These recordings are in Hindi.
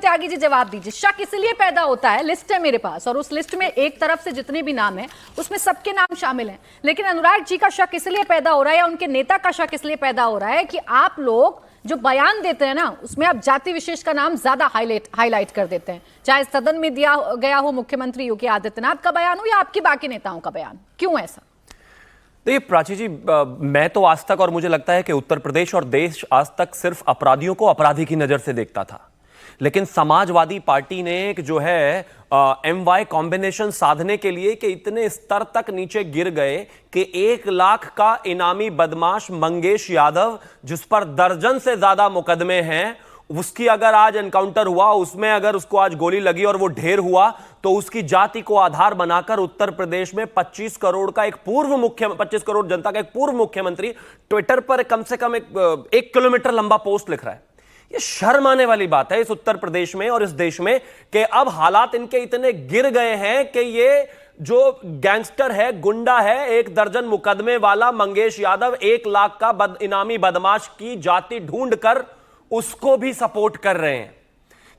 त्यागी जी जवाब दीजिए। शक इसलिए पैदा होता है, लिस्ट है मेरे पास और उस लिस्ट में एक तरफ से जितने भी नाम हैं उसमें सबके नाम शामिल हैं, लेकिन अनुराग जी का शक इसलिए पैदा हो रहा है या उनके नेता का शक इसलिए पैदा हो रहा है कि आप लोग जो बयान देते हैं ना उसमें आप जाति विशेष का नाम ज्यादा हाईलाइट कर देते हैं, चाहे सदन में दिया गया हो मुख्यमंत्री योगी आदित्यनाथ का बयान हो या आपके बाकी नेताओं का बयान। क्यों ऐसा? देखिए प्राची जी, मैं तो आज तक और मुझे लगता है कि उत्तर प्रदेश और देश आज तक सिर्फ अपराधियों को अपराधी की नजर से देखता था, लेकिन समाजवादी पार्टी ने एक जो है MY कॉम्बिनेशन साधने के लिए कि इतने स्तर तक नीचे गिर गए कि 1 लाख का इनामी बदमाश मंगेश यादव, जिस पर दर्जन से ज्यादा मुकदमे हैं, उसकी अगर आज एनकाउंटर हुआ, उसमें अगर उसको आज गोली लगी और वो ढेर हुआ, तो उसकी जाति को आधार बनाकर उत्तर प्रदेश में 25 करोड़ जनता का एक पूर्व मुख्यमंत्री ट्विटर पर कम से कम 1 किलोमीटर लंबा पोस्ट लिख रहा है। ये शर्म आने वाली बात है इस उत्तर प्रदेश में और इस देश में कि अब हालात इनके इतने गिर गए हैं कि ये जो गैंगस्टर है, गुंडा है, 1 दर्जन मुकदमे वाला मंगेश यादव 1 लाख का इनामी बदमाश की जाति ढूंढकर उसको भी सपोर्ट कर रहे हैं।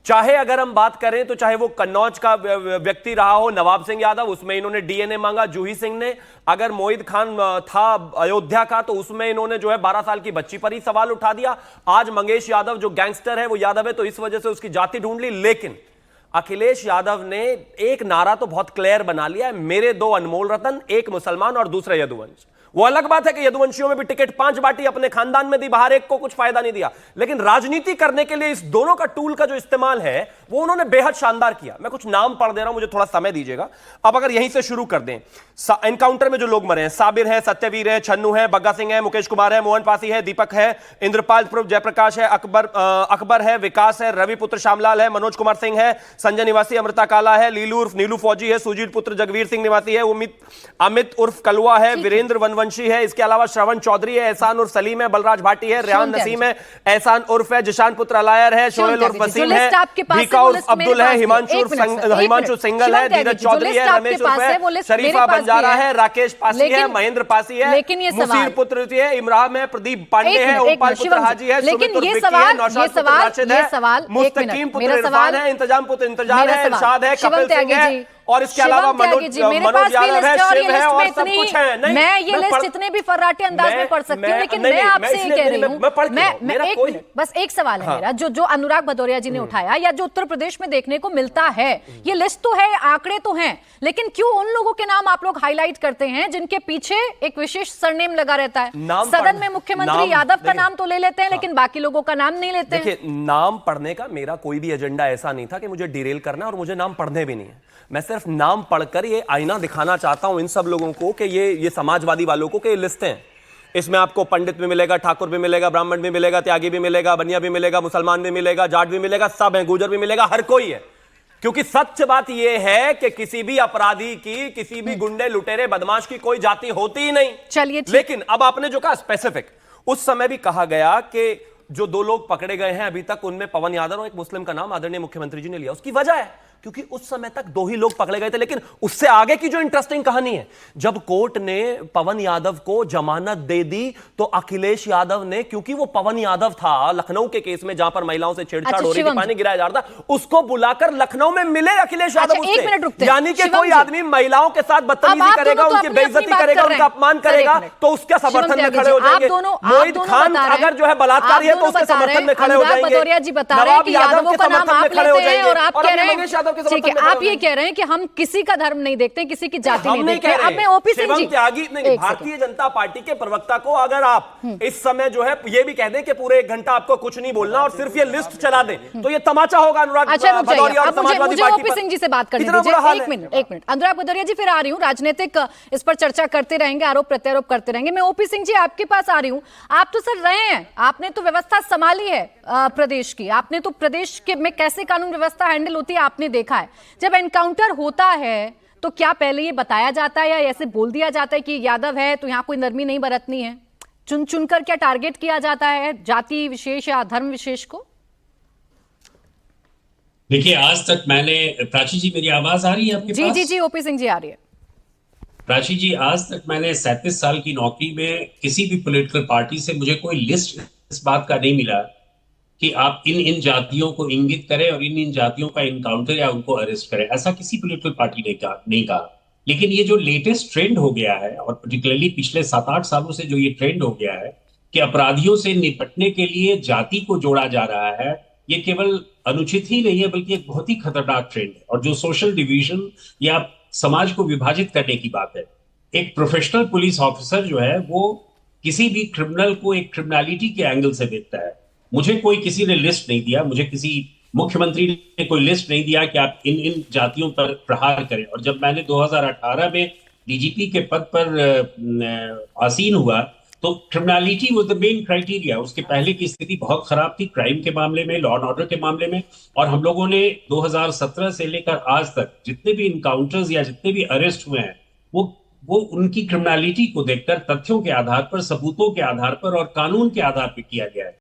चाहे अगर हम बात करें तो चाहे वो कन्नौज का व्यक्ति रहा हो नवाब सिंह यादव, उसमें इन्होंने DNA मांगा जूही सिंह ने। अगर मोहित खान था अयोध्या का तो उसमें इन्होंने जो है 12 साल की बच्ची पर ही सवाल उठा दिया। आज मंगेश यादव जो गैंगस्टर है वो यादव है तो इस वजह से उसकी जाति ढूंढ ली। लेकिन अखिलेश यादव ने एक नारा तो बहुत क्लियर बना लिया है, मेरे 2 अनमोल रतन, एक मुसलमान और दूसरा यदुवंश। वो अलग बात है कि यदुवंशियों में भी टिकट 5 बांटी, अपने खानदान में दी, बाहर एक को कुछ फायदा नहीं दिया, लेकिन राजनीति करने के लिए इस दोनों का टूल का जो इस्तेमाल है वो उन्होंने बेहद शानदार किया। मैं कुछ नाम पढ़ दे रहा हूं, मुझे थोड़ा समय दीजिएगा। अब अगर यहीं से शुरू कर दें, एनकाउंटर में जो लोग मरे हैं, साबिर है, सत्यवीर है, छन्नू है, बग्गा सिंह है, मुकेश कुमार है, मोहन पासी है, दीपक है, इंद्रपाल जयप्रकाश है, अकबर है, विकास है, रवि पुत्र श्यामलाल है, मनोज कुमार सिंह है, संजय निवासी अमृता काला है, लीलू उर्फ नीलू फौजी है, सुजीत पुत्र जगवीर सिंह निवासी है, अमित उर्फ कलवा है, वीरेंद्र वनवंशी है, इसके अलावा श्रवण चौधरी है, एहसान उर्फ सलीम है, बलराज भाटी है, रेहान नसीम है, एहसान उर्फ है, जिशान पुत्र अलायर है, शोएल उर्फ वसीम है, भीका उर्फ अब्दुल है, हिमांशु सिंगल है, धीरज चौधरी है, रमेश उर्फ है, शरीफा बंजारा है, राकेश पासी है, महेंद्र पासी है, मुसीर पुत्र है, इमरान है, प्रदीप पांडे है, ओमपाल पुत्र हाजी है, सुमित उर्फ विक्की है, नौशाद पुत्र राशिद है, मुस्तकीम पुत्र इरफान है, इंतजाम पुत्र इंतजार है, इरशाद है, कपिल सिंह है और इसके अलावा मनोज यादव है, शिव है और सब कुछ है। नहीं, मैं ये लिस्ट इतने भी फर्राटे अंदाज में पढ़ सकती हूँ, लेकिन मैं आपसे ये कह रही हूँ, मैं एक मिनट, बस एक सवाल है मेरा, जो अनुराग भदौरिया जी ने उठाया या जो उत्तर प्रदेश में देखने को मिलता है, ये लिस्ट तो है, आंकड़े तो हैं, लेकिन क्यों उन लोगों के नाम आप लोग हाईलाइट करते हैं जिनके पीछे एक विशेष सरनेम लगा रहता है? सदन में मुख्यमंत्री यादव का नाम तो ले लेते हैं, लेकिन बाकी लोगों का नाम नहीं लेते हैं। देखिए, नाम पढ़ने का मेरा कोई भी एजेंडा ऐसा नहीं था कि मुझे डिरेल करना, और मुझे नाम पढ़ने भी नहीं है। मैं सिर्फ नाम पढ़कर ये आईना दिखाना चाहता हूं इन सब लोगों को कि ये समाजवादी वालों को कि ये लिस्टें हैं, इसमें आपको पंडित भी मिलेगा, ठाकुर भी मिलेगा, ब्राह्मण भी मिलेगा, त्यागी भी मिलेगा, बनिया भी मिलेगा, मुसलमान भी मिलेगा, जाट भी मिलेगा, सब है, गुजर भी मिलेगा, हर कोई है। क्योंकि सच बात यह है कि किसी भी अपराधी की, किसी भी गुंडे लुटेरे बदमाश की कोई जाति होती ही नहीं। चलिए, लेकिन अब आपने जो कहा स्पेसिफिक, उस समय भी कहा गया कि जो 2 लोग पकड़े गए हैं अभी तक, उनमें पवन यादव और एक मुस्लिम का नाम आदरणीय मुख्यमंत्री जी ने लिया। उसकी वजह है क्योंकि उस समय तक 2 ही लोग पकड़े गए थे। लेकिन उससे आगे की जो इंटरेस्टिंग कहानी है, जब कोर्ट ने पवन यादव को जमानत दे दी तो अखिलेश यादव ने, क्योंकि वो पवन यादव था लखनऊ के केस में जहां पर महिलाओं से छेड़छाड़ हो रही थी, पानी गिराया जा रहा था, उसको बुलाकर लखनऊ में मिले अखिलेश यादव उससे। यानी कि कोई आदमी महिलाओं के साथ बदतमीजी करेगा, उनकी बेइज्जती करेगा, उनका अपमान करेगा, तो उसके समर्थन में खड़े हो जाएंगे। मोहित खान अगर जो है बलात्कारी है तो उसके समर्थन में खड़े हो जाएंगे। नवाब यादव के समर्थन में खड़े हो जाएंगे। ठीक है, आप ये कह रहे हैं कि हम किसी का धर्म नहीं देखते, किसी की जाति नहीं देखते। अब मैं ओपी सिंह जी, भारतीय जनता पार्टी के प्रवक्ता को अगर आप इस समय जो है ये भी कह दें कि पूरे 1 घंटा आपको कुछ नहीं बोलना और सिर्फ ये लिस्ट चला दें, तो ये तमाचा होगा अनुराग भदौरिया और समाजवादी पार्टी पर। ओपी सिंह जी से बात करने दीजिए, एक मिनट। अनुराग भदौरिया जी, फिर आ रही हूँ, राजनीतिक इस पर चर्चा करते रहेंगे, आरोप प्रत्यारोप करते रहेंगे। मैं ओपी सिंह जी आपके पास आ रही हूँ। आप तो सर रहे हैं, आपने तो व्यवस्था संभाली है प्रदेश की, आपने तो प्रदेश के में कैसे कानून व्यवस्था हैंडल होती है आपने देखा है। जब एनकाउंटर होता है तो क्या पहले ये बताया जाता है या ऐसे बोल दिया जाता है कि यादव है तो यहाँ कोई नरमी नहीं बरतनी है? चुन चुनकर क्या टारगेट किया जाता है जाति विशेष या धर्म विशेष को? देखिए, आज तक मैंने, प्राची जी मेरी आवाज आ रही है आपके पास? जी, ओपी सिंह जी आ रही है। प्राची जी, आज तक मैंने 37 साल की नौकरी में किसी भी पॉलिटिकल पार्टी से मुझे कोई लिस्ट इस बात का नहीं मिला कि आप इन इन जातियों को इंगित करें और इन इन जातियों का इनकाउंटर या उनको अरेस्ट करें। ऐसा किसी पॉलिटिकल पार्टी ने नहीं कहा। लेकिन ये जो लेटेस्ट ट्रेंड हो गया है, और पर्टिकुलरली पिछले 7-8 सालों से जो ये ट्रेंड हो गया है कि अपराधियों से निपटने के लिए जाति को जोड़ा जा रहा है, ये केवल अनुचित ही नहीं है बल्कि एक बहुत ही खतरनाक ट्रेंड है, और जो सोशल डिवीजन या समाज को विभाजित करने की बात है। एक प्रोफेशनल पुलिस ऑफिसर जो है वो किसी भी क्रिमिनल को एक क्रिमिनलिटी के एंगल से देखता है। मुझे कोई किसी ने लिस्ट नहीं दिया, मुझे किसी मुख्यमंत्री ने कोई लिस्ट नहीं दिया कि आप इन इन जातियों पर प्रहार करें। और जब मैंने 2018 में डीजीपी के पद पर आसीन हुआ तो criminality was the main criteria. उसके पहले की स्थिति बहुत खराब थी क्राइम के मामले में, लॉ एंड ऑर्डर के मामले में। और हम लोगों ने 2017 से लेकर आज तक जितने भी इनकाउंटर्स या जितने भी अरेस्ट हुए हैं वो उनकी क्रिमिनलिटी को देखकर, तथ्यों के आधार पर, सबूतों के आधार पर और कानून के आधार पर किया गया है।